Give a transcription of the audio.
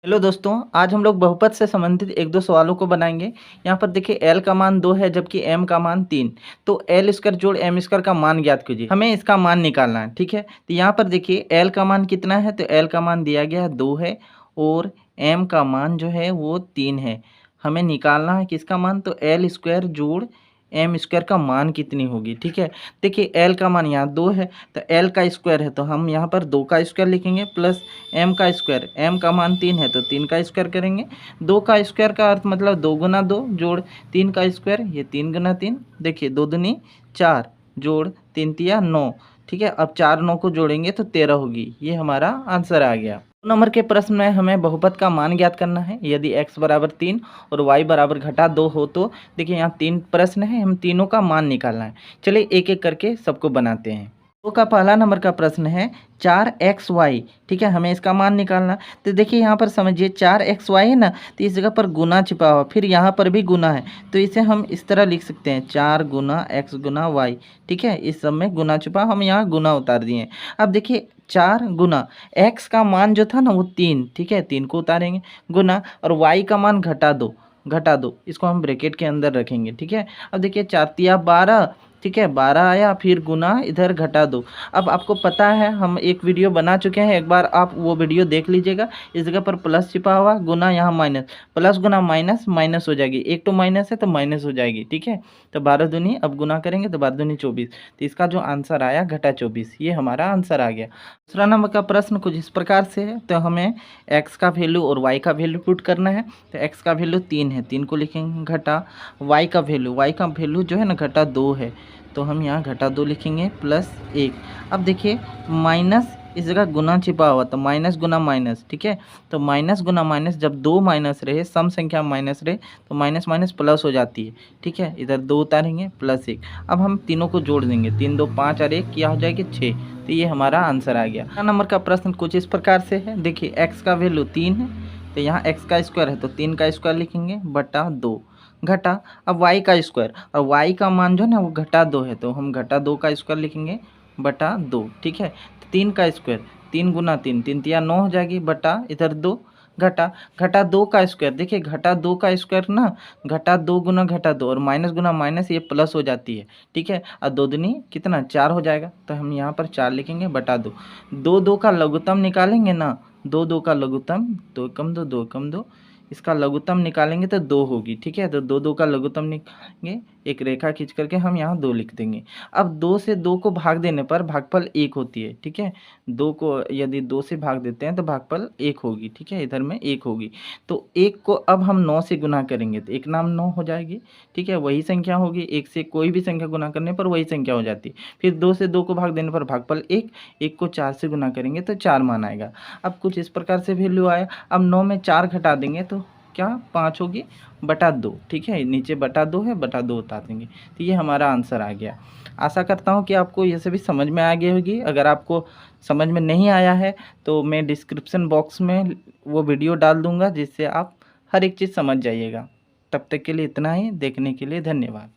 Hello दोस्तों, आज हम लोग बहुपद से संबंधित एक दो सवालों को बनाएंगे। यहाँ पर देखिए एल का मान 2 है जबकि एम का मान 3। तो एल स्क्वायर जोड़ एम स्क्वायर का मान ज्ञात कीजिए। हमें इसका मान निकालना है, ठीक है। तो यहाँ पर देखिए एल का मान कितना है, तो एल का मान दिया गया है 2 है और एम का मान जो है वो 3 है। हमें निकालना है किसका मान, तो एल स्क्वायर जोड़ एम स्क्वायर का मान कितनी होगी, ठीक है। देखिए एल का मान यहाँ 2 है तो एल का स्क्वायर है तो हम यहाँ पर 2 का स्क्वायर लिखेंगे प्लस एम का स्क्वायर, एम का मान 3 है तो 3 का स्क्वायर करेंगे। 2 का स्क्वायर का अर्थ मतलब 2 गुना 2 जोड़ 3 का स्क्वायर, ये 3 गुना 3, देखिए 2 दूनी 4 जोड़ 3 तिया 9, ठीक है। अब 4 9 को जोड़ेंगे तो 13 होगी, ये हमारा आंसर आ गया। नंबर के प्रश्न में हमें बहुपद का मान ज्ञात करना है। यदि x बराबर 3 और y बराबर घटा 2 हो तो देखिए यहाँ 3 प्रश्न है, हम तीनों का मान निकालना है। चलिए एक एक करके सबको बनाते हैं। तो का पहला नंबर का प्रश्न है 4xy, ठीक है, हमें इसका मान निकालना। तो देखिए यहाँ पर समझिए 4xy है ना, तो इस जगह पर गुना छिपा हुआ, फिर यहाँ पर भी गुना है, तो इसे हम इस तरह लिख सकते हैं 4 गुना x गुना y, ठीक है। इस सब में गुना छिपा, हम यहाँ गुना उतार दिए। अब देखिए 4 गुना x का मान जो था ना वो 3, ठीक है, 3 को उतारेंगे गुना, और y का मान घटा दो, इसको हम ब्रैकेट के अंदर रखेंगे, ठीक है। अब देखिए 4 तिया 12, ठीक है, 12 आया, फिर गुना इधर घटा 2। अब आपको पता है हम एक वीडियो बना चुके हैं, एक बार आप वो वीडियो देख लीजिएगा। इस जगह पर प्लस छिपा हुआ, गुना यहाँ माइनस, प्लस गुना माइनस, माइनस हो जाएगी, एक तो माइनस है तो माइनस हो जाएगी, ठीक है। तो 12 दूनी, अब गुना करेंगे तो 12 दूनी 24, तो इसका जो आंसर आया घटा 24, ये हमारा आंसर आ गया। दूसरा नंबर का प्रश्न कुछ इस प्रकार से है, तो हमें x का वैल्यू और y का वैल्यू पुट करना है। तो x का वैल्यू 3 है, 3 को लिखेंगे घटा y का वैल्यू जो है ना घटा 2 है, तो हम यहाँ घटा 2 लिखेंगे प्लस 1। अब देखिए माइनस इस जगह गुना छिपा हुआ, तो माइनस गुना माइनस, ठीक है। तो माइनस गुना माइनस, जब 2 माइनस रहे, सम संख्या माइनस रहे, तो माइनस माइनस प्लस हो जाती है, ठीक है। इधर 2 उतारेंगे प्लस 1। अब हम तीनों को जोड़ देंगे, 3 2 5 और 1 क्या हो जाएगी 6, तो ये हमारा आंसर आ गया। अगला नंबर का प्रश्न कुछ इस प्रकार से है, देखिए x का वैल्यू 3 है, तो यहाँ x का स्क्वायर है तो 3 का स्क्वायर लिखेंगे बटा 2 घटा, अब y का स्क्वायर, और y का मान जो है ना वो घटा 2 है, तो हम घटा 2 का स्क्वायर लिखेंगे बटा 2, ठीक है। 3 का स्क्वायर, 3 गुना 3, 3 तिया 9 हो जाएगी, बटा इधर 2 घटा 2 का स्क्वायर, देखिए घटा 2 का स्क्वायर ना, घटा 2 गुना घटा 2, और माइनस गुना माइनस ये प्लस हो जाती है, ठीक है। और 2 दूनी कितना 4 हो जाएगा, तो हम यहाँ पर 4 लिखेंगे बटा 2। 2 2 का लघुत्तम निकालेंगे ना, 2 2 का लघुत्तम, 2 कम 2 2 कम 2, इसका लघुत्तम निकालेंगे तो 2 होगी, ठीक है। तो 2 2 का लघुत्तम निकालेंगे, एक रेखा खींच करके हम यहाँ 2 लिख देंगे। अब 2 से 2 को भाग देने पर भागफल 1 होती है, ठीक है। 2 को यदि 2 से भाग देते हैं तो भागफल 1 होगी, ठीक है, इधर में 1 होगी। तो 1 को अब हम 9 से गुना करेंगे तो 1 नाम 9 हो जाएगी, ठीक है, वही संख्या होगी। 1 से कोई भी संख्या गुना करने पर वही संख्या हो जाती है। फिर 2 से 2 को भाग देने पर भागफल 1, 1 को 4 से गुना करेंगे तो 4 मान आएगा। अब कुछ इस प्रकार से वैल्यू आया। अब 9 में 4 घटा देंगे तो क्या 5 होगी बटा 2, ठीक है, नीचे बटा 2 है, बटा 2 उतार देंगे, तो ये हमारा आंसर आ गया। आशा करता हूँ कि आपको ये सभी समझ में आ गई होगी। अगर आपको समझ में नहीं आया है तो मैं डिस्क्रिप्शन बॉक्स में वो वीडियो डाल दूँगा जिससे आप हर एक चीज़ समझ जाइएगा। तब तक के लिए इतना ही, देखने के लिए धन्यवाद।